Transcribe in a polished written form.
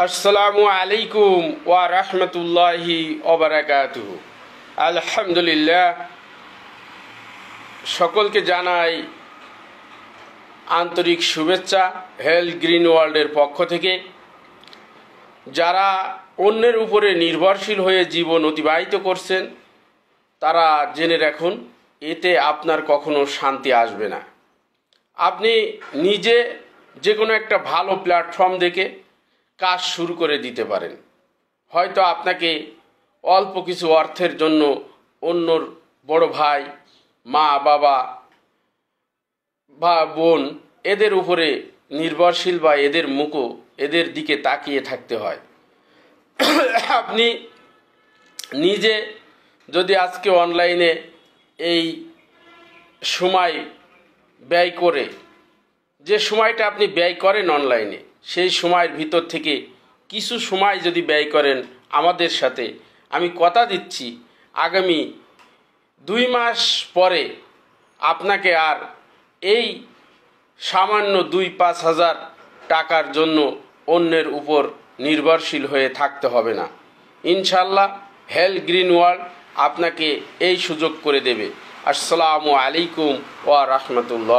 আসসালামু আলাইকুম ওয়া রাহমাতুল্লাহি ওয়া বারাকাতুহু। আলহামদুলিল্লাহ, সকলকে জানাই আন্তরিক শুভেচ্ছা হেলথ গ্রিন ওয়ার্ল্ডের পক্ষ থেকে। যারা অন্যের উপরে নির্ভরশীল হয়ে জীবন অতিবাহিত করছেন তারা জেনে রাখুন, এতে আপনার কখনো শান্তি আসবে না। আপনি নিজে যে কোনো একটা ভালো প্ল্যাটফর্ম দেখে কাজ শুরু করে দিতে পারেন। হয়তো আপনাকে অল্প কিছু অর্থের জন্য অন্যর বড় ভাই, মা, বাবা বা বোন এদের উপরে নির্ভরশীল বা এদের দিকে তাকিয়ে থাকতে হয়। আপনি নিজে যদি আজকে অনলাইনে এই সময় ব্যয় করে, যে সময়টা আপনি ব্যয় করেন অনলাইনে, সেই সময়ের ভিতর থেকে কিছু সময় যদি ব্যয় করেন আমাদের সাথে, আমি কথা দিচ্ছি আগামী 2 মাস পরে আপনাকে আর এই সামান্য 2-5 হাজার টাকার জন্য অন্যের উপর নির্ভরশীল হয়ে থাকতে হবে না। ইনশাল্লাহ হেলথ গ্রিন ওয়ার্ল্ড আপনাকে এই সুযোগ করে দেবে। আসসালামু আলাইকুম ওয়া রাহমাতুল্লাহ।